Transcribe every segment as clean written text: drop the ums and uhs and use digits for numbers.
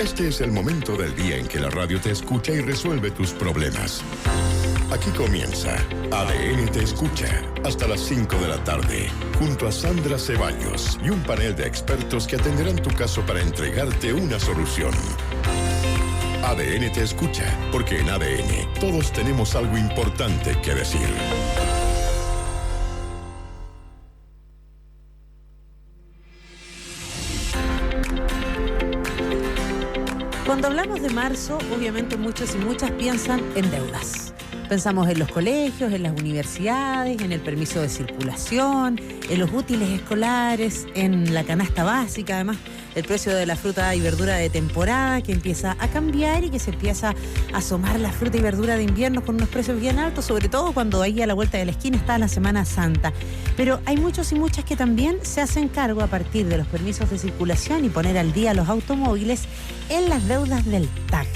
Este es el momento del día en que la radio te escucha y resuelve tus problemas. Aquí comienza ADN Te Escucha, hasta las 5 de la tarde, junto a Sandra Ceballos y un panel de expertos que atenderán tu caso para entregarte una solución. ADN Te Escucha, porque en ADN todos tenemos algo importante que decir. Cuando hablamos de marzo, obviamente muchos y muchas piensan en deudas. Pensamos en los colegios, en las universidades, en el permiso de circulación, en los útiles escolares, en la canasta básica, además el precio de la fruta y verdura de temporada que empieza a cambiar y que se empieza a asomar la fruta y verdura de invierno con unos precios bien altos, sobre todo cuando ahí a la vuelta de la esquina está la Semana Santa. Pero hay muchos y muchas que también se hacen cargo a partir de los permisos de circulación y poner al día los automóviles en las deudas del TAC.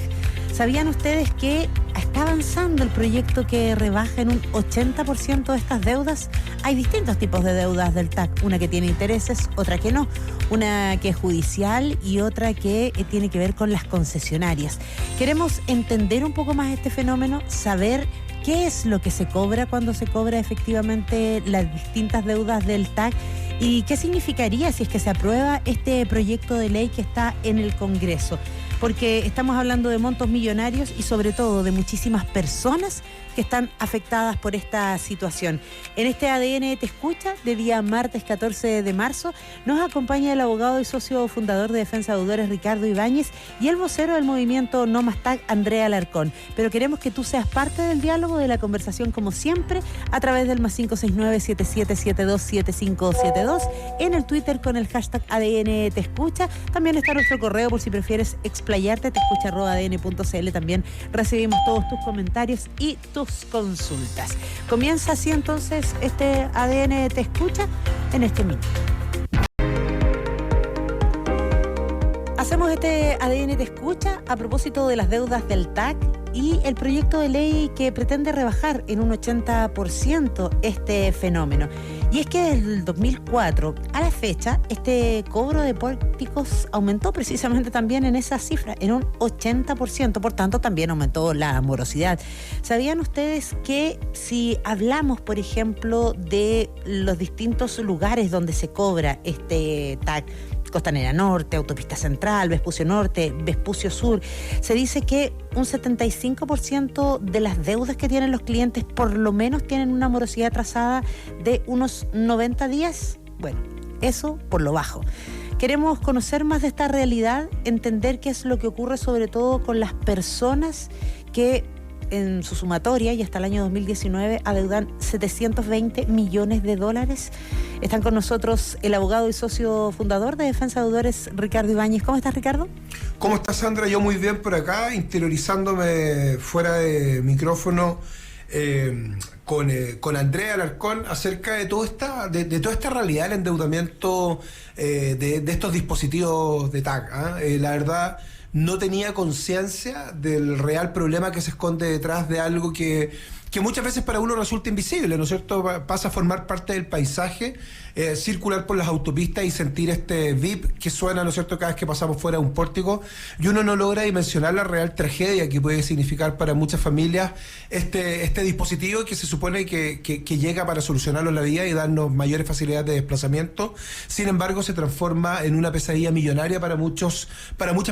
¿Sabían ustedes que está avanzando el proyecto que rebaja en un 80% de estas deudas? Hay distintos tipos de deudas del TAC, una que tiene intereses, otra que no, una que es judicial y otra que tiene que ver con las concesionarias. Queremos entender un poco más este fenómeno, saber qué es lo que se cobra cuando se cobra efectivamente las distintas deudas del TAC y qué significaría si es que se aprueba este proyecto de ley que está en el Congreso. Porque estamos hablando de montos millonarios y sobre todo de muchísimas personas que están afectadas por esta situación. En este ADN Te Escucha, de día martes 14 de marzo, nos acompaña el abogado y socio fundador de Defensa de Deudores, Ricardo Ibáñez, y el vocero del movimiento No Más TAC, Andrea Alarcón. Pero queremos que tú seas parte del diálogo, de la conversación, como siempre, a través del +569 7772 7572, en el Twitter con el hashtag ADN Te Escucha. También está nuestro correo por si prefieres explayarte, teescucha@adn.cl. También recibimos todos tus comentarios y tus consultas. Comienza así entonces este ADN Te Escucha en este minuto. Hacemos este ADN Te Escucha a propósito de las deudas del TAC y el proyecto de ley que pretende rebajar en un 80% este fenómeno. Y es que desde el 2004 a la fecha, este cobro de pórticos aumentó precisamente también en esa cifra, en un 80%, por tanto también aumentó la morosidad. ¿Sabían ustedes que si hablamos, por ejemplo, de los distintos lugares donde se cobra este TAC, Costanera Norte, Autopista Central, Vespucio Norte, Vespucio Sur, se dice que un 75% de las deudas que tienen los clientes por lo menos tienen una morosidad atrasada de unos 90 días? Bueno, eso por lo bajo. Queremos conocer más de esta realidad, entender qué es lo que ocurre sobre todo con las personas que en su sumatoria y hasta el año 2019 adeudan $720 millones. Están con nosotros el abogado y socio fundador de Defensa de Deudores, Ricardo Ibáñez. ¿Cómo estás, Ricardo? ¿Cómo estás, Sandra? Yo muy bien por acá, interiorizándome fuera de micrófono con Andrea Alarcón acerca de toda esta realidad del endeudamiento de estos dispositivos de TAC. La verdad, no tenía conciencia del real problema que se esconde detrás de algo que muchas veces para uno resulta invisible, ¿no es cierto? Pasa a formar parte del paisaje, circular por las autopistas y sentir este bip que suena, ¿no es cierto?, cada vez que pasamos fuera de un pórtico, y uno no logra dimensionar la real tragedia que puede significar para muchas familias este dispositivo que se supone que llega para solucionarnos la vida y darnos mayores facilidades de desplazamiento. Sin embargo, se transforma en una pesadilla millonaria para muchas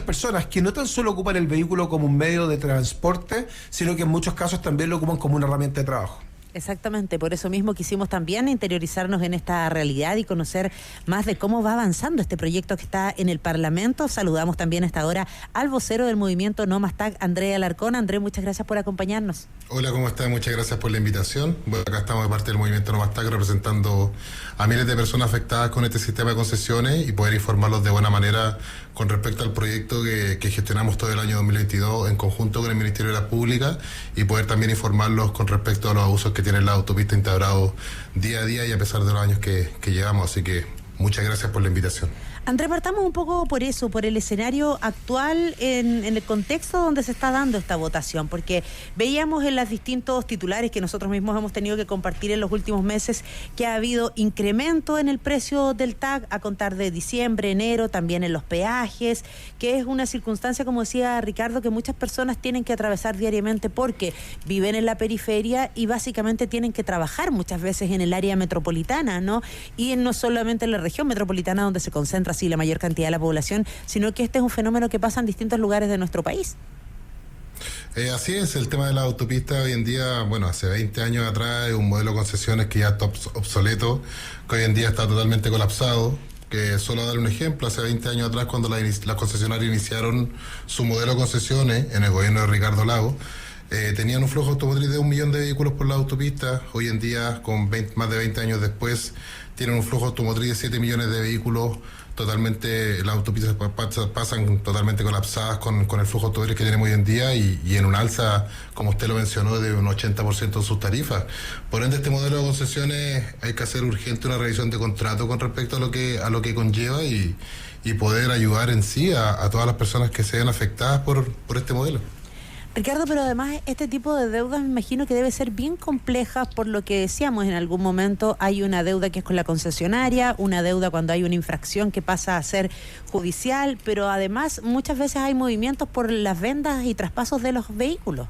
personas que no tan solo ocupan el vehículo como un medio de transporte, sino que en muchos casos también lo ocupan como una herramienta de trabajo. Exactamente, por eso mismo quisimos también interiorizarnos en esta realidad y conocer más de cómo va avanzando este proyecto que está en el Parlamento. Saludamos también a esta hora al vocero del movimiento No Más TAC, Andrea Alarcón. André, muchas gracias por acompañarnos. Hola, ¿cómo estás? Muchas gracias por la invitación. Bueno, acá estamos de parte del movimiento No Más TAC representando a miles de personas afectadas con este sistema de concesiones y poder informarlos de buena manera con respecto al proyecto que gestionamos todo el año 2022 en conjunto con el Ministerio de la Pública y poder también informarlos con respecto a los abusos que tiene la autopista Integrado día a día y a pesar de los años que llevamos. Así que muchas gracias por la invitación. Andrés, partamos un poco por eso, por el escenario actual en el contexto donde se está dando esta votación, porque veíamos en los distintos titulares que nosotros mismos hemos tenido que compartir en los últimos meses que ha habido incremento en el precio del TAG a contar de diciembre, enero, también en los peajes, que es una circunstancia, como decía Ricardo, que muchas personas tienen que atravesar diariamente porque viven en la periferia y básicamente tienen que trabajar muchas veces en el área metropolitana, ¿no? Y no solamente en la región metropolitana donde se concentra así la mayor cantidad de la población, sino que este es un fenómeno que pasa en distintos lugares de nuestro país. Así es, el tema de la autopista hoy en día, bueno, hace 20 años atrás es un modelo de concesiones que ya está obsoleto, que hoy en día está totalmente colapsado. Que solo dar un ejemplo, hace 20 años atrás cuando las concesionarias iniciaron su modelo de concesiones en el gobierno de Ricardo Lagos, tenían un flujo automotriz de 1 millón de vehículos por la autopista. Hoy en día, con más de 20 años después, tienen un flujo automotriz de 7 millones de vehículos. Totalmente, las autopistas pasan totalmente colapsadas con el flujo automotriz que tenemos hoy en día y en un alza, como usted lo mencionó, de un 80% de sus tarifas. Por ende, este modelo de concesiones hay que hacer urgente una revisión de contrato con respecto a lo que conlleva y poder ayudar en sí a todas las personas que se vean afectadas por este modelo. Ricardo, pero además este tipo de deudas me imagino que debe ser bien compleja por lo que decíamos en algún momento. Hay una deuda que es con la concesionaria, una deuda cuando hay una infracción que pasa a ser judicial, pero además muchas veces hay movimientos por las ventas y traspasos de los vehículos.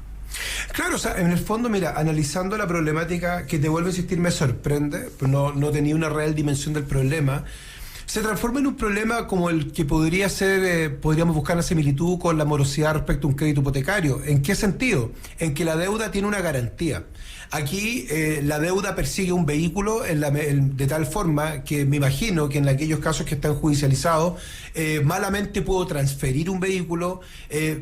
Claro, o sea, en el fondo, mira, analizando la problemática, que te vuelvo a insistir, me sorprende, no tenía una real dimensión del problema. Se transforma en un problema como el que podría ser, podríamos buscar una similitud con la morosidad respecto a un crédito hipotecario. ¿En qué sentido? En que la deuda tiene una garantía. Aquí la deuda persigue un vehículo de tal forma que me imagino que en aquellos casos que están judicializados, malamente puedo transferir un vehículo,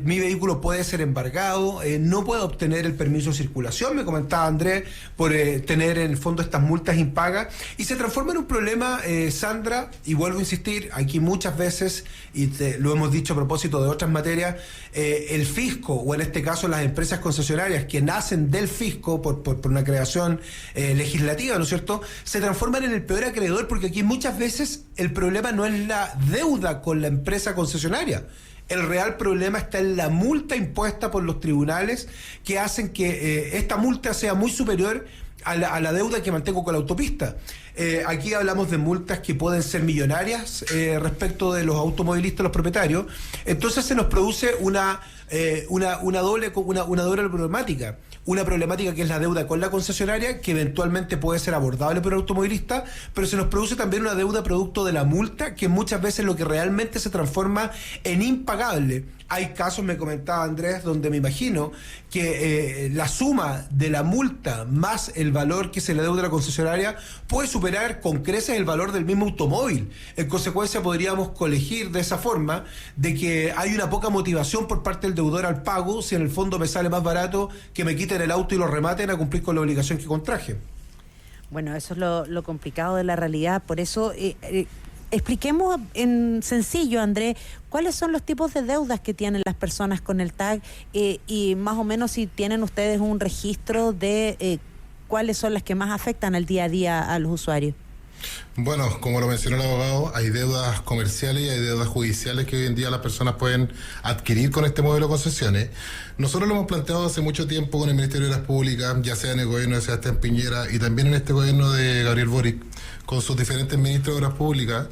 mi vehículo puede ser embargado, no puedo obtener el permiso de circulación, me comentaba Andrés, por tener en el fondo estas multas impagas, y se transforma en un problema, Sandra, y vuelvo a insistir, aquí muchas veces, y lo hemos dicho a propósito de otras materias, el fisco, o en este caso las empresas concesionarias que nacen del fisco por una creación legislativa, ¿no es cierto?, se transforman en el peor acreedor, porque aquí muchas veces el problema no es la deuda con la empresa concesionaria. El real problema está en la multa impuesta por los tribunales, que hacen que esta multa sea muy superior a la deuda que mantengo con la autopista. Aquí hablamos de multas que pueden ser millonarias respecto de los automovilistas, los propietarios. Entonces se nos produce una doble problemática. Una problemática que es la deuda con la concesionaria, que eventualmente puede ser abordable por el automovilista, pero se nos produce también una deuda producto de la multa, que muchas veces lo que realmente se transforma en impagable. Hay casos, me comentaba Andrés, donde me imagino que la suma de la multa más el valor que se le deuda a la concesionaria puede superar con creces el valor del mismo automóvil. En consecuencia, podríamos colegir de esa forma de que hay una poca motivación por parte del deudor al pago, si en el fondo me sale más barato que me quiten el auto y lo rematen a cumplir con la obligación que contraje. Bueno, eso es lo complicado de la realidad. Por eso expliquemos en sencillo, Andrés, cuáles son los tipos de deudas que tienen las personas con el TAG y más o menos si tienen ustedes un registro de cuáles son las que más afectan al día a día a los usuarios. Bueno, como lo mencionó el abogado, hay deudas comerciales y hay deudas judiciales que hoy en día las personas pueden adquirir con este modelo de concesiones. Nosotros lo hemos planteado hace mucho tiempo con el Ministerio de Obras Públicas, ya sea en el gobierno de Sebastián Piñera y también en este gobierno de Gabriel Boric, con sus diferentes ministros de Obras Públicas,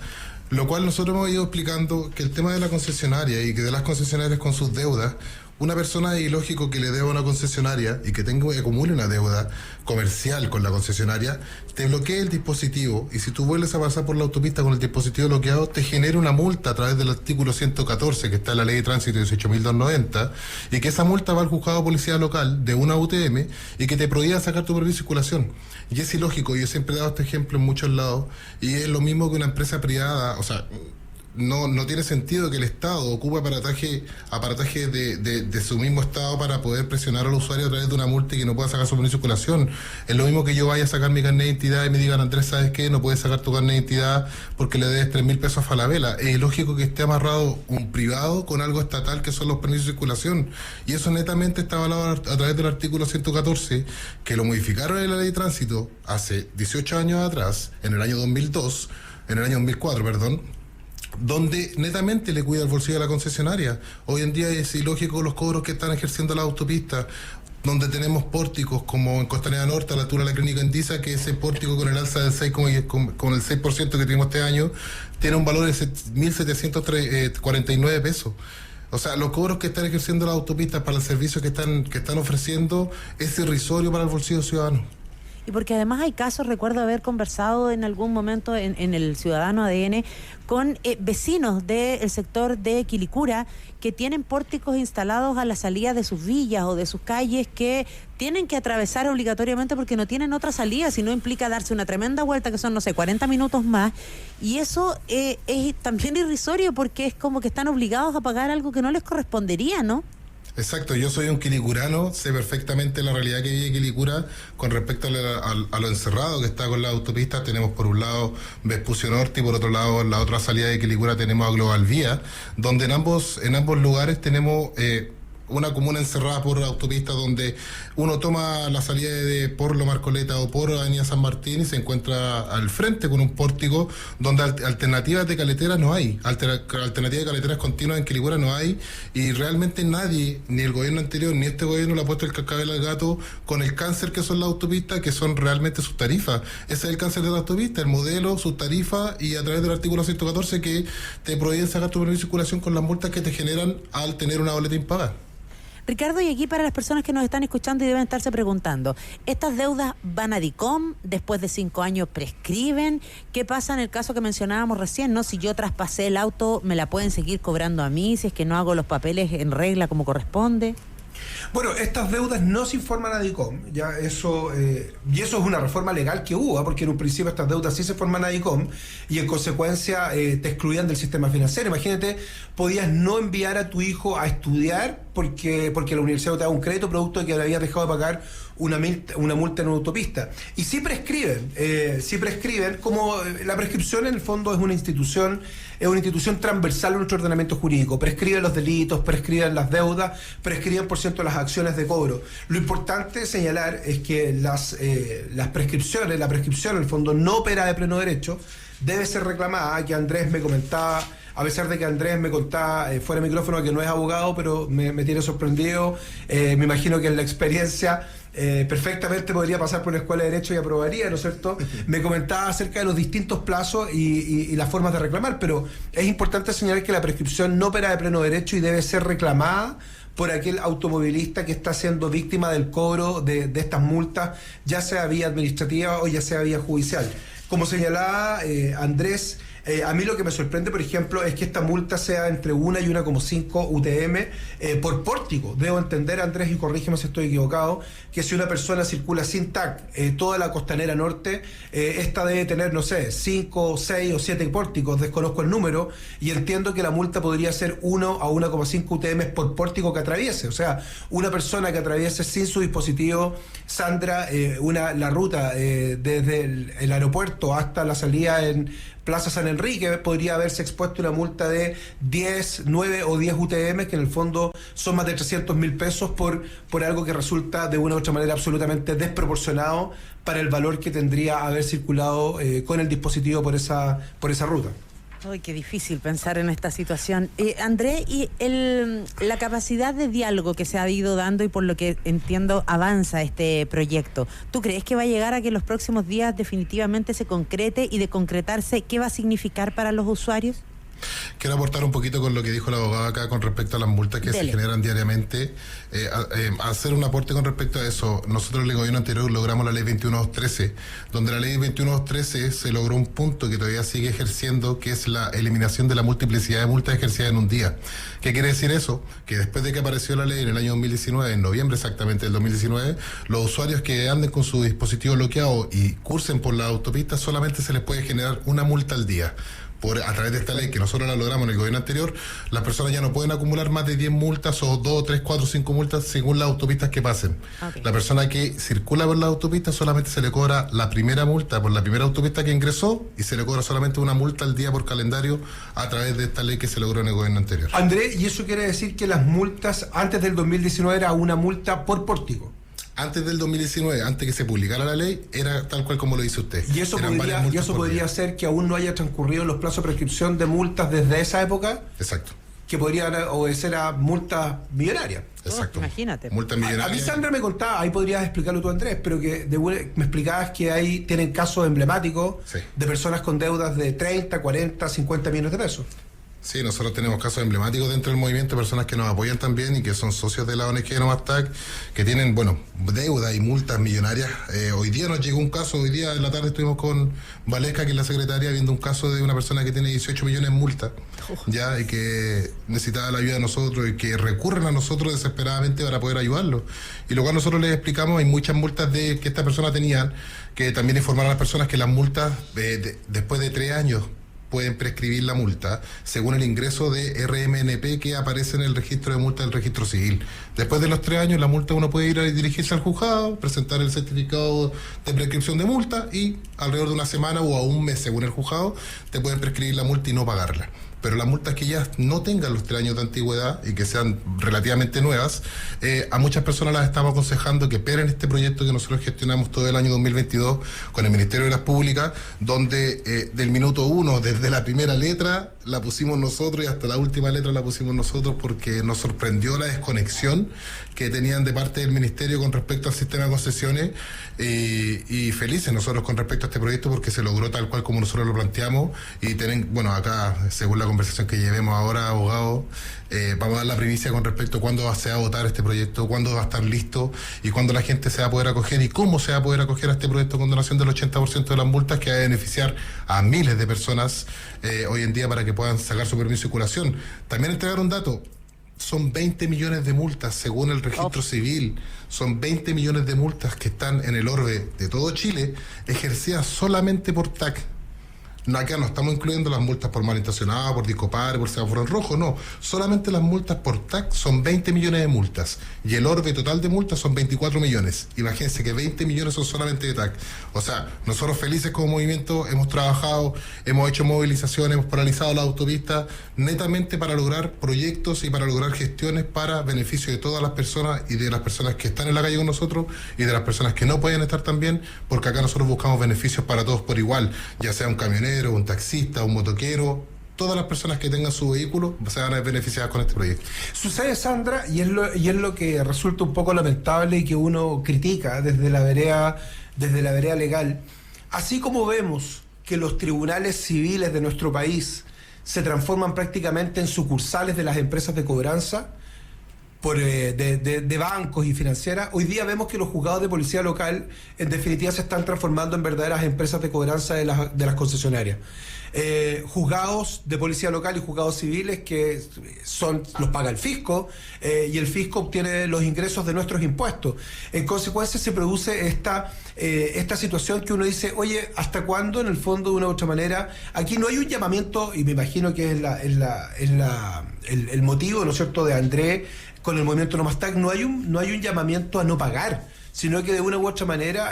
lo cual nosotros hemos ido explicando que el tema de la concesionaria y que de las concesionarias con sus deudas, una persona es ilógico que le deba a una concesionaria y que acumule una deuda comercial con la concesionaria, te bloquee el dispositivo y si tú vuelves a pasar por la autopista con el dispositivo bloqueado, te genera una multa a través del artículo 114 que está en la Ley de Tránsito 18.290 y que esa multa va al juzgado de policía local de una UTM y que te prohíba sacar tu permiso de circulación. Y es ilógico, yo siempre he dado este ejemplo en muchos lados y es lo mismo que una empresa privada, o sea, no tiene sentido que el Estado ocupe aparataje de su mismo Estado para poder presionar al usuario a través de una multa y que no pueda sacar su permiso de circulación. Es lo mismo que yo vaya a sacar mi carnet de identidad y me digan, Andrés, ¿sabes qué? No puedes sacar tu carnet de identidad porque le debes 3.000 pesos a Falabella. Es lógico que esté amarrado un privado con algo estatal que son los permisos de circulación. Y eso netamente está avalado a través del artículo 114, que lo modificaron en la Ley de Tránsito hace 18 años atrás, en el año 2004, donde netamente le cuida el bolsillo de la concesionaria. Hoy en día es ilógico los cobros que están ejerciendo las autopistas, donde tenemos pórticos como en Costanera Norte, a la altura de la Clínica Endesa, que ese pórtico con el alza del 6, con el 6% que tuvimos este año, tiene un valor de 1.749 pesos. O sea, los cobros que están ejerciendo las autopistas para el servicio que están ofreciendo es irrisorio para el bolsillo ciudadano. Y porque además hay casos, recuerdo haber conversado en algún momento en el Ciudadano ADN con vecinos del sector de Quilicura que tienen pórticos instalados a la salida de sus villas o de sus calles que tienen que atravesar obligatoriamente porque no tienen otra salida, si no implica darse una tremenda vuelta que son, no sé, 40 minutos más. Y eso es también irrisorio porque es como que están obligados a pagar algo que no les correspondería, ¿no? Exacto, yo soy un quilicurano, sé perfectamente la realidad que vive Quilicura con respecto a lo encerrado que está con las autopistas. Tenemos por un lado Vespucio Norte y por otro lado la otra salida de Quilicura tenemos a Global Vía, donde en ambos lugares tenemos una comuna encerrada por autopistas donde uno toma la salida por Lo Marcoleta o por Avenida San Martín y se encuentra al frente con un pórtico donde alternativas de caleteras no hay, alternativas de caleteras continuas en Quilicura no hay, y realmente nadie, ni el gobierno anterior ni este gobierno le ha puesto el cascabel al gato con el cáncer que son las autopistas, que son realmente sus tarifas. Ese es el cáncer de la autopista, el modelo, sus tarifas, y a través del artículo 114 que te prohíben sacar tu permiso de circulación con las multas que te generan al tener una boleta impagada. Ricardo, y aquí para las personas que nos están escuchando y deben estarse preguntando, ¿estas deudas van a DICOM? ¿Después de 5 años prescriben? ¿Qué pasa en el caso que mencionábamos recién, no? Si yo traspasé el auto, ¿me la pueden seguir cobrando a mí si es que no hago los papeles en regla como corresponde? Bueno, estas deudas no se informan a DICOM, ya eso, y eso es una reforma legal que hubo, porque en un principio estas deudas sí se forman a DICOM y en consecuencia te excluían del sistema financiero. Imagínate, podías no enviar a tu hijo a estudiar porque la universidad te da un crédito producto de que le habías dejado de pagar una multa en una autopista. Y sí prescriben, como la prescripción en el fondo es una institución transversal en nuestro ordenamiento jurídico. Prescriben los delitos, prescriben las deudas, prescriben, por cierto, las acciones de cobro. Lo importante señalar es que la prescripción en el fondo no opera de pleno derecho, debe ser reclamada, que Andrés me comentaba, a pesar de que Andrés me contaba fuera de micrófono que no es abogado, pero me tiene sorprendido. Me imagino que en la experiencia perfectamente podría pasar por la escuela de Derecho y aprobaría, ¿no es cierto? Me comentaba acerca de los distintos plazos y las formas de reclamar, pero es importante señalar que la prescripción no opera de pleno derecho y debe ser reclamada por aquel automovilista que está siendo víctima del cobro de estas multas, ya sea vía administrativa o ya sea vía judicial. Como señalaba Andrés, a mí lo que me sorprende, por ejemplo, es que esta multa sea entre 1 y 1,5 UTM por pórtico. Debo entender, Andrés, y corrígeme si estoy equivocado, que si una persona circula sin TAC toda la Costanera Norte, esta debe tener, no sé, 5, 6 o 7 pórticos, desconozco el número, y entiendo que la multa podría ser 1 a 1,5 UTM por pórtico que atraviese. O sea, una persona que atraviese sin su dispositivo, Sandra, la ruta desde el aeropuerto hasta la salida en Plaza San Enrique, podría haberse expuesto una multa de 10, 9 o 10 UTM, que en el fondo son más de 300.000 pesos por algo que resulta de una u otra manera absolutamente desproporcionado para el valor que tendría haber circulado con el dispositivo por esa ruta. Ay, qué difícil pensar en esta situación. André, y la capacidad de diálogo que se ha ido dando y por lo que entiendo avanza este proyecto, ¿tú crees que va a llegar a que en los próximos días definitivamente se concrete, y de concretarse, qué va a significar para los usuarios? Quiero aportar un poquito con lo que dijo el abogado acá con respecto a las multas que se generan diariamente. Hacer un aporte con respecto a eso. Nosotros en el gobierno anterior logramos la ley 21213, donde la ley 21213 se logró un punto que todavía sigue ejerciendo, que es la eliminación de la multiplicidad de multas ejercidas en un día. ¿Qué quiere decir eso? Que después de que apareció la ley en el año 2019, en noviembre exactamente del 2019, los usuarios que anden con su dispositivo bloqueado y cursen por la autopista solamente se les puede generar una multa al día. A través de esta ley que nosotros la logramos en el gobierno anterior, las personas ya no pueden acumular más de 10 multas o 2, 3, 4, 5 multas según las autopistas que pasen. Okay. La persona que circula por la autopista solamente se le cobra la primera multa por la primera autopista que ingresó y se le cobra solamente una multa al día por calendario a través de esta ley que se logró en el gobierno anterior. André, ¿y eso quiere decir que las multas antes del 2019 era una multa por pórtico? antes del 2019, antes que se publicara la ley, era tal cual como lo dice usted. ¿Y eso podría ser que aún no haya transcurrido los plazos de prescripción de multas desde esa época? Exacto. Que podrían obedecer a multas millonarias. Exacto. Imagínate. Multas millonarias. A mí Sandra me contaba, ahí podrías explicarlo tú, Andrés, pero que me explicabas que ahí tienen casos emblemáticos de personas con deudas de 30, 40, 50 millones de pesos. Sí, nosotros tenemos casos emblemáticos dentro del movimiento, personas que nos apoyan también y que son socios de la ONG Nomastak, que tienen, deudas y multas millonarias. Hoy día nos llegó un caso, hoy día en la tarde estuvimos con Valesca, que es la secretaria, viendo un caso de una persona que tiene 18 millones en multa, ya, y que necesitaba la ayuda de nosotros y que recurren a nosotros desesperadamente para poder ayudarlo. Y lo cual nosotros les explicamos, hay muchas multas que esta persona tenía, que también informaron a las personas que las multas, después de 3 años, pueden prescribir la multa según el ingreso de RMNP que aparece en el registro de multa del registro civil. Después de los 3 años, la multa uno puede ir a dirigirse al juzgado, presentar el certificado de prescripción de multa y alrededor de una semana o a un mes, según el juzgado, te pueden prescribir la multa y no pagarla. Pero las multas que ya no tengan los 3 años de antigüedad y que sean relativamente nuevas, a muchas personas las estamos aconsejando que esperen este proyecto que nosotros gestionamos todo el año 2022 con el Ministerio de Obras Públicas, donde del minuto 1, desde la primera letra, la pusimos nosotros y hasta la última letra la pusimos nosotros porque nos sorprendió la desconexión que tenían de parte del Ministerio con respecto al sistema de concesiones y felices nosotros con respecto a este proyecto porque se logró tal cual como nosotros lo planteamos y acá, según la conversación que llevemos ahora, abogado, vamos a dar la primicia con respecto a cuándo se va a votar este proyecto, cuándo va a estar listo y cuándo la gente se va a poder acoger y cómo se va a poder acoger a este proyecto con donación del 80% de las multas que va a beneficiar a miles de personas hoy en día para que puedan sacar su permiso de circulación. También entregar un dato. Son 20 millones de multas según el registro civil. Son 20 millones de multas que están en el orbe de todo Chile, ejercidas solamente por TAC. No, acá no estamos incluyendo las multas por malintencionado, por discopar, por semáforo en rojo, no. Solamente las multas por TAC son 20 millones de multas. Y el orbe total de multas son 24 millones. Imagínense que 20 millones son solamente de TAC. O sea, nosotros felices como movimiento hemos trabajado, hemos hecho movilizaciones, hemos paralizado la autopista, netamente para lograr proyectos y para lograr gestiones para beneficio de todas las personas y de las personas que están en la calle con nosotros y de las personas que no pueden estar también, porque acá nosotros buscamos beneficios para todos por igual, ya sea un camionero, un taxista, un motoquero, todas las personas que tengan su vehículo se van a beneficiar con este proyecto. Sucede, Sandra, y es lo que resulta un poco lamentable y que uno critica desde la vereda legal. Así como vemos que los tribunales civiles de nuestro país se transforman prácticamente en sucursales de las empresas de cobranza, de bancos y financieras, hoy día vemos que los juzgados de policía local en definitiva se están transformando en verdaderas empresas de cobranza de las concesionarias. Juzgados de policía local y juzgados civiles que los paga el fisco y el fisco obtiene los ingresos de nuestros impuestos. En consecuencia se produce esta situación que uno dice, oye, ¿hasta cuándo? En el fondo, de una u otra manera, aquí no hay un llamamiento, y me imagino que es el motivo, ¿no es cierto?, de Andrés con el movimiento Nomastak, no hay un llamamiento a no pagar, sino que de una u otra manera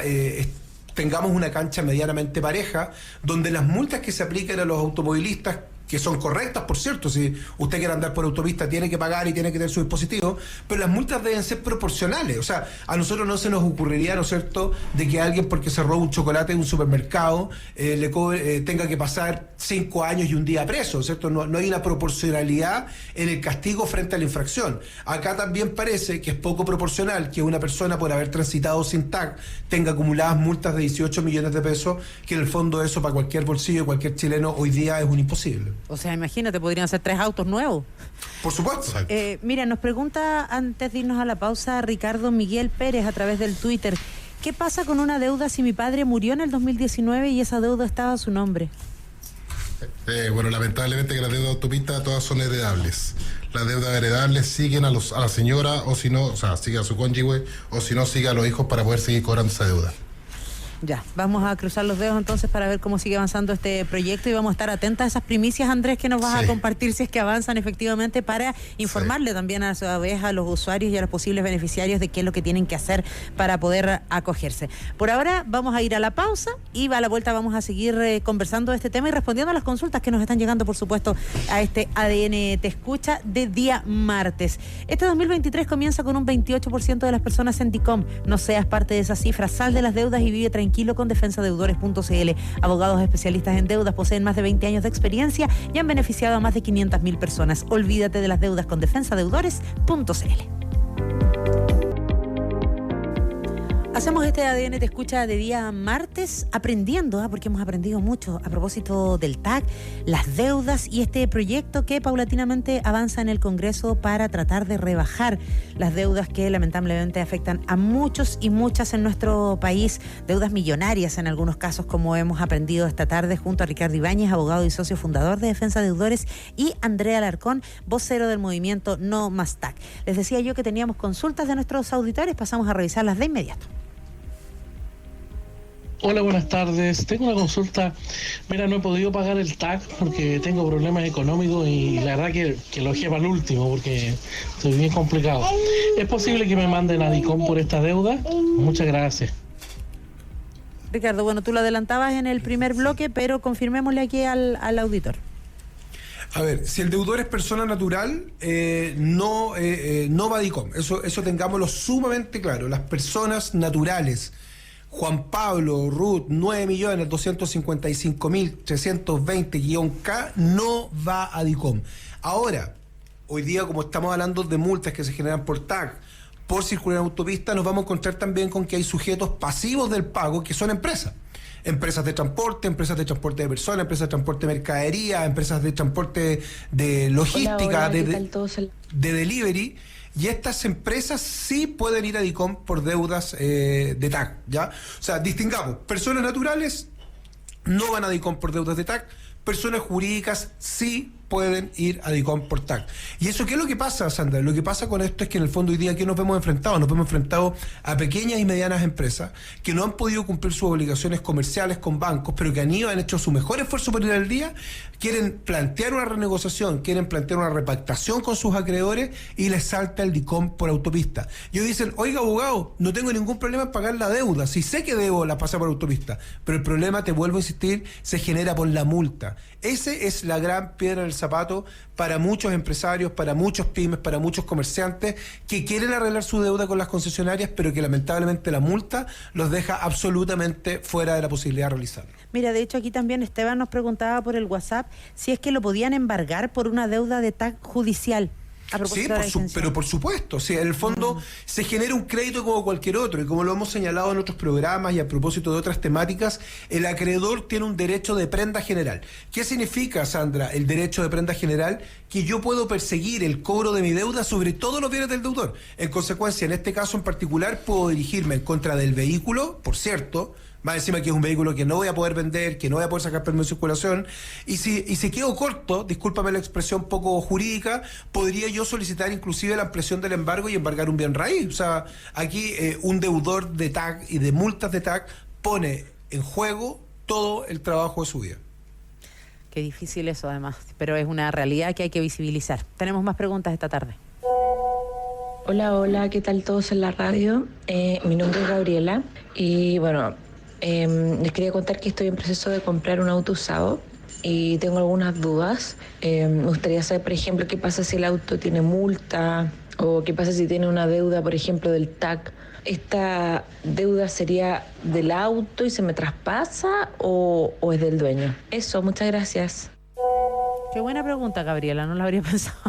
tengamos una cancha medianamente pareja, donde las multas que se aplican a los automovilistas, que son correctas, por cierto, si usted quiere andar por autopista tiene que pagar y tiene que tener su dispositivo, pero las multas deben ser proporcionales. O sea, a nosotros no se nos ocurriría, ¿no es cierto?, de que alguien porque se roba un chocolate en un supermercado tenga que pasar 5 años y un día preso, ¿cierto? No hay una proporcionalidad en el castigo frente a la infracción. Acá también parece que es poco proporcional que una persona por haber transitado sin TAC tenga acumuladas multas de 18 millones de pesos, que en el fondo eso para cualquier bolsillo, cualquier chileno hoy día es un imposible. O sea, imagínate, podrían ser 3 autos nuevos. Por supuesto. Mira, nos pregunta antes de irnos a la pausa Ricardo Miguel Pérez a través del Twitter, ¿qué pasa con una deuda si mi padre murió en el 2019 y esa deuda estaba a su nombre? Lamentablemente que las deudas de autopista todas son heredables. Las deudas heredables siguen a la señora, o si no, sigue a su cónyuge, o si no, sigue a los hijos para poder seguir cobrando esa deuda. Ya, vamos a cruzar los dedos entonces para ver cómo sigue avanzando este proyecto y vamos a estar atentas a esas primicias, Andrés, que nos vas a compartir si es que avanzan efectivamente, para informarle también a su vez a los usuarios y a los posibles beneficiarios de qué es lo que tienen que hacer para poder acogerse. Por ahora vamos a ir a la pausa y a la vuelta vamos a seguir conversando de este tema y respondiendo a las consultas que nos están llegando, por supuesto, a este ADN Te Escucha de día martes. Este 2023 comienza con un 28% de las personas en DICOM. No seas parte de esa cifra, sal de las deudas y vive tranquilo con defensadeudores.cl. Abogados especialistas en deudas, poseen más de 20 años de experiencia y han beneficiado a más de 500.000 personas. Olvídate de las deudas con defensadeudores.cl. Hacemos este ADN Te Escucha de día martes aprendiendo, porque hemos aprendido mucho a propósito del TAC, las deudas y este proyecto que paulatinamente avanza en el Congreso para tratar de rebajar las deudas que lamentablemente afectan a muchos y muchas en nuestro país, deudas millonarias en algunos casos, como hemos aprendido esta tarde junto a Ricardo Ibáñez, abogado y socio fundador de Defensa Deudores, y Andrea Alarcón, vocero del movimiento No Más TAC. Les decía yo que teníamos consultas de nuestros auditores, pasamos a revisarlas de inmediato. Hola, buenas tardes. Tengo una consulta. Mira, no he podido pagar el TAC porque tengo problemas económicos y la verdad que lo dejé para el último porque estoy bien complicado. ¿Es posible que me manden a DICOM por esta deuda? Muchas gracias. Ricardo, bueno, tú lo adelantabas en el primer bloque, pero confirmémosle aquí al auditor. A ver, si el deudor es persona natural, no va a DICOM. Eso tengámoslo sumamente claro. Las personas naturales, Juan Pablo, Ruth, 9.255.320-K, no va a DICOM. Ahora, hoy día, como estamos hablando de multas que se generan por TAC, por circular en autopista, nos vamos a encontrar también con que hay sujetos pasivos del pago que son empresas. Empresas de transporte de personas, empresas de transporte de mercadería, empresas de transporte de logística, de delivery. Y estas empresas sí pueden ir a DICOM por deudas de TAC, ¿ya? O sea, distingamos, personas naturales no van a DICOM por deudas de TAC, personas jurídicas sí pueden ir a DICOM por TAC. ¿Y eso qué es lo que pasa, Sandra? Lo que pasa con esto es que en el fondo hoy día ¿qué nos vemos enfrentados? Nos vemos enfrentados a pequeñas y medianas empresas que no han podido cumplir sus obligaciones comerciales con bancos, pero que han hecho su mejor esfuerzo por ir al día, quieren plantear una renegociación, quieren plantear una repactación con sus acreedores y les salta el DICOM por autopista. Y ellos dicen, oiga, abogado, no tengo ningún problema en pagar la deuda, si sé que debo la pasar por autopista, pero el problema, te vuelvo a insistir, se genera por la multa. Esa es la gran piedra del zapato para muchos empresarios, para muchos pymes, para muchos comerciantes que quieren arreglar su deuda con las concesionarias, pero que lamentablemente la multa los deja absolutamente fuera de la posibilidad de realizarlo. Mira, de hecho aquí también Esteban nos preguntaba por el WhatsApp si es que lo podían embargar por una deuda de TAC judicial. Sí, pero por supuesto, o sea, en el fondo se genera un crédito como cualquier otro, y como lo hemos señalado en otros programas y a propósito de otras temáticas, el acreedor tiene un derecho de prenda general. ¿Qué significa, Sandra, el derecho de prenda general? Que yo puedo perseguir el cobro de mi deuda sobre todos los bienes del deudor. En consecuencia, en este caso en particular, puedo dirigirme en contra del vehículo, por cierto, más encima que es un vehículo que no voy a poder vender, que no voy a poder sacar permiso de circulación, y si quedo corto, discúlpame la expresión poco jurídica, podría yo solicitar inclusive la ampliación del embargo y embargar un bien raíz. O sea, aquí un deudor de TAC y de multas de TAC pone en juego todo el trabajo de su vida. Qué difícil eso además, pero es una realidad que hay que visibilizar. Tenemos más preguntas esta tarde. Hola, ¿qué tal todos en la radio? Mi nombre es Gabriela y bueno, les quería contar que estoy en proceso de comprar un auto usado y tengo algunas dudas. Me gustaría saber, por ejemplo, qué pasa si el auto tiene multa o qué pasa si tiene una deuda, por ejemplo, del TAC. ¿Esta deuda sería del auto y se me traspasa o es del dueño? Eso, muchas gracias. Qué buena pregunta, Gabriela, no la habría pensado.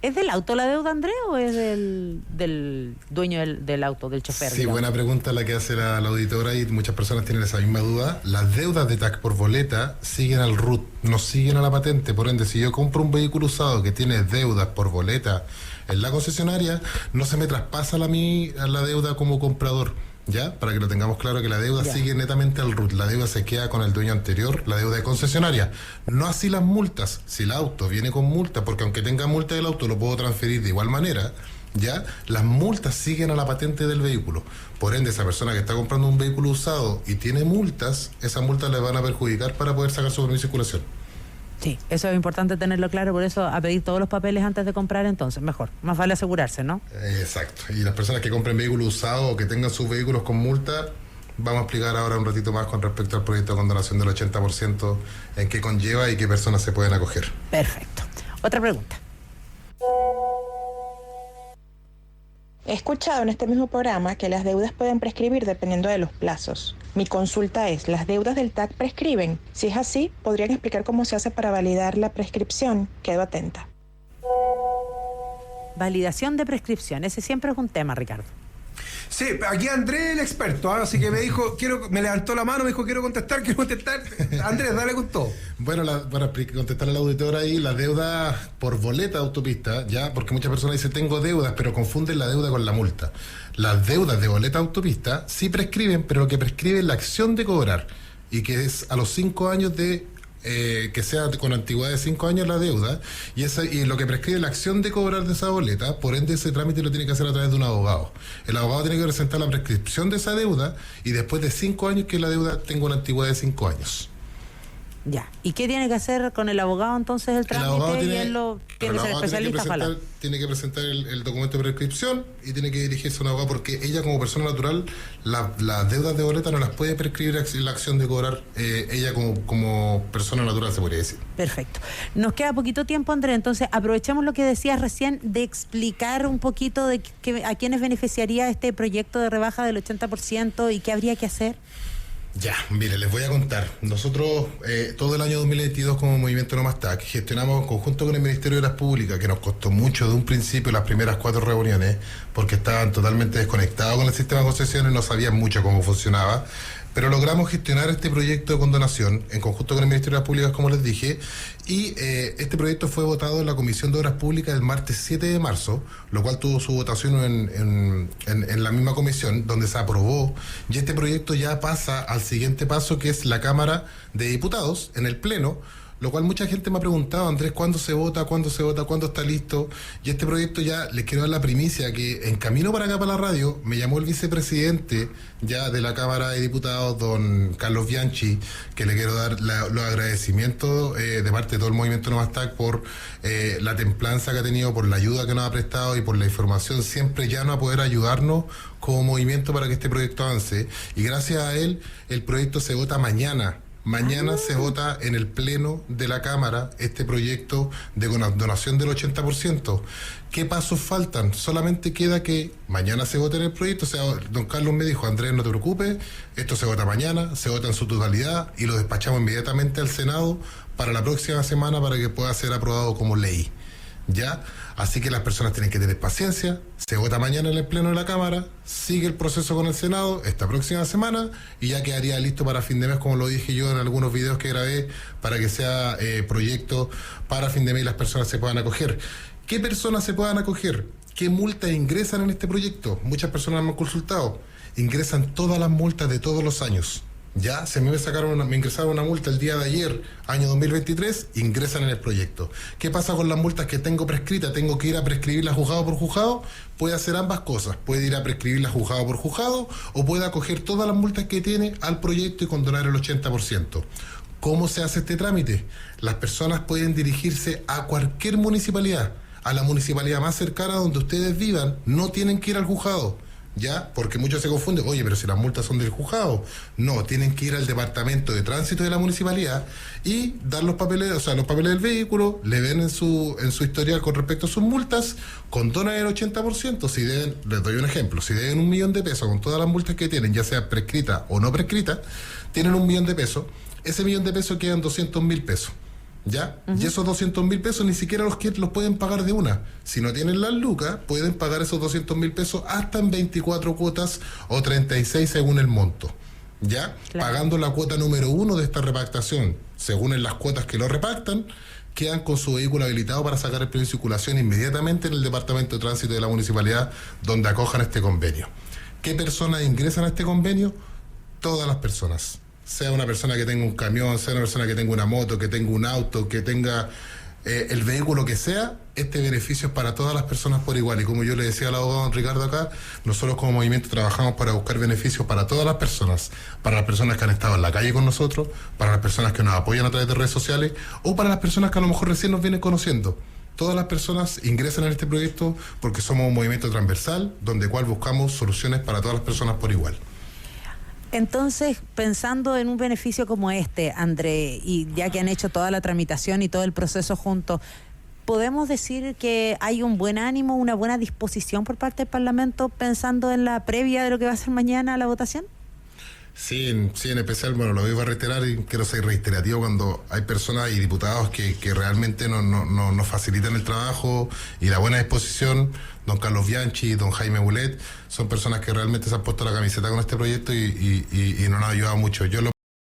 ¿Es del auto la deuda, Andrés, o es del dueño del auto, del chofer? Sí, buena pregunta la que hace la auditora y muchas personas tienen esa misma duda. Las deudas de TAC por boleta siguen al RUT, no siguen a la patente. Por ende, si yo compro un vehículo usado que tiene deudas por boleta en la concesionaria, no se me traspasa a la deuda como comprador. ¿Ya? Para que lo tengamos claro, que la deuda sigue netamente al RUT, la deuda se queda con el dueño anterior, la deuda de concesionaria. No así las multas. Si el auto viene con multa, porque aunque tenga multa del auto lo puedo transferir de igual manera, ya las multas siguen a la patente del vehículo. Por ende, esa persona que está comprando un vehículo usado y tiene multas, esas multas le van a perjudicar para poder sacar su permiso de circulación. Sí, eso es importante tenerlo claro, por eso a pedir todos los papeles antes de comprar, entonces mejor, más vale asegurarse, ¿no? Exacto, y las personas que compren vehículos usados o que tengan sus vehículos con multa, vamos a explicar ahora un ratito más con respecto al proyecto de condonación del 80%, en qué conlleva y qué personas se pueden acoger. Perfecto. Otra pregunta. He escuchado en este mismo programa que las deudas pueden prescribir dependiendo de los plazos. Mi consulta es, ¿las deudas del TAC prescriben? Si es así, ¿podrían explicar cómo se hace para validar la prescripción? Quedo atenta. Validación de prescripción, ese siempre es un tema, Ricardo. Sí, aquí Andrés el experto, así que me dijo, me levantó la mano, me dijo, quiero contestar. Andrés, dale con todo. Bueno, para contestar al auditor ahí, la deuda por boleta de autopista, ya, porque muchas personas dicen tengo deudas, pero confunden la deuda con la multa. Las deudas de boleta de autopista sí prescriben, pero lo que prescribe es la acción de cobrar, y que es a los 5 años de... que sea con antigüedad de 5 años la deuda, y lo que prescribe la acción de cobrar de esa boleta, por ende ese trámite lo tiene que hacer a través de un abogado. El abogado tiene que presentar la prescripción de esa deuda y después de 5 años que la deuda tenga una antigüedad de 5 años. Ya. ¿Y qué tiene que hacer con el abogado entonces el trámite? El abogado y él tiene que ser especialista, ojalá. Tiene que presentar el documento de prescripción y tiene que dirigirse a un abogado, porque ella como persona natural las deudas de boleta no las puede prescribir la acción de cobrar ella como persona natural, se podría decir. Perfecto. Nos queda poquito tiempo, Andrés, entonces aprovechemos lo que decías recién de explicar un poquito de a quiénes beneficiaría este proyecto de rebaja del 80% y qué habría que hacer. Ya, mire, les voy a contar. Nosotros todo el año 2022 como Movimiento No Más TAC gestionamos en conjunto con el Ministerio de Obras Públicas, que nos costó mucho de un principio las primeras 4 reuniones, porque estaban totalmente desconectados con el sistema de concesiones, no sabían mucho cómo funcionaba, pero logramos gestionar este proyecto de condonación en conjunto con el Ministerio de Obras Públicas, como les dije, y este proyecto fue votado en la Comisión de Obras Públicas el martes 7 de marzo, lo cual tuvo su votación en la misma comisión, donde se aprobó, y este proyecto ya pasa al siguiente paso, que es la Cámara de Diputados, en el Pleno, lo cual mucha gente me ha preguntado, Andrés, ¿cuándo se vota? ¿Cuándo está listo? Y este proyecto ya, les quiero dar la primicia, que en camino para acá, para la radio, me llamó el vicepresidente ya de la Cámara de Diputados, don Carlos Bianchi, que le quiero dar los agradecimientos de parte de todo el Movimiento No Más TAC por la templanza que ha tenido, por la ayuda que nos ha prestado y por la información siempre llano a poder ayudarnos como movimiento para que este proyecto avance. Y gracias a él, el proyecto se vota mañana. Mañana se vota en el Pleno de la Cámara este proyecto de donación del 80%. ¿Qué pasos faltan? Solamente queda que mañana se vote en el proyecto. O sea, don Carlos me dijo, Andrés, no te preocupes, esto se vota mañana, se vota en su totalidad y lo despachamos inmediatamente al Senado para la próxima semana para que pueda ser aprobado como ley. ¿Ya? Así que las personas tienen que tener paciencia, se vota mañana en el Pleno de la Cámara, sigue el proceso con el Senado esta próxima semana y ya quedaría listo para fin de mes, como lo dije yo en algunos videos que grabé, para que sea proyecto para fin de mes y las personas se puedan acoger. ¿Qué personas se puedan acoger? ¿Qué multas ingresan en este proyecto? Muchas personas me han consultado. Ingresan todas las multas de todos los años. Ya, se me ingresaron una multa el día de ayer, año 2023, ingresan en el proyecto. ¿Qué pasa con las multas que tengo prescritas? ¿Tengo que ir a prescribirlas juzgado por juzgado? Puede hacer ambas cosas. Puede ir a prescribirlas juzgado por juzgado o puede acoger todas las multas que tiene al proyecto y condonar el 80%. ¿Cómo se hace este trámite? Las personas pueden dirigirse a cualquier municipalidad, a la municipalidad más cercana donde ustedes vivan. No tienen que ir al juzgado. ¿Ya? Porque muchos se confunden, oye, pero si las multas son del juzgado. No, tienen que ir al departamento de tránsito de la municipalidad y dar los papeles, o sea, los papeles del vehículo, le ven en su historial con respecto a sus multas, condonan el 80%. Si deben, les doy un ejemplo, si deben 1 millón de pesos con todas las multas que tienen, ya sea prescrita o no prescrita, tienen 1 millón de pesos, ese 1 millón de pesos quedan 200.000 pesos. ¿Ya? Y esos 200.000 pesos ni siquiera los pueden pagar de una. Si no tienen las lucas, pueden pagar esos 200.000 pesos hasta en 24 cuotas o 36 según el monto. ¿Ya? Claro. Pagando la cuota número 1 de esta repactación, según en las cuotas que lo repactan, quedan con su vehículo habilitado para sacar el permiso de circulación inmediatamente en el departamento de tránsito de la municipalidad donde acojan este convenio. ¿Qué personas ingresan a este convenio? Todas las personas. Sea una persona que tenga un camión, sea una persona que tenga una moto, que tenga un auto, que tenga el vehículo que sea, este beneficio es para todas las personas por igual. Y como yo le decía al abogado don Ricardo acá, nosotros como movimiento trabajamos para buscar beneficios para todas las personas, para las personas que han estado en la calle con nosotros, para las personas que nos apoyan a través de redes sociales o para las personas que a lo mejor recién nos vienen conociendo. Todas las personas ingresan en este proyecto porque somos un movimiento transversal, donde cual buscamos soluciones para todas las personas por igual. Entonces, pensando en un beneficio como este, André, y ya que han hecho toda la tramitación y todo el proceso juntos, ¿podemos decir que hay un buen ánimo, una buena disposición por parte del Parlamento pensando en la previa de lo que va a ser mañana la votación? Sí, en especial, bueno, lo voy a reiterar y quiero ser reiterativo cuando hay personas y diputados que realmente nos facilitan el trabajo y la buena disposición. Don Carlos Bianchi, don Jaime Bulet, son personas que realmente se han puesto la camiseta con este proyecto y nos han ayudado mucho. Yo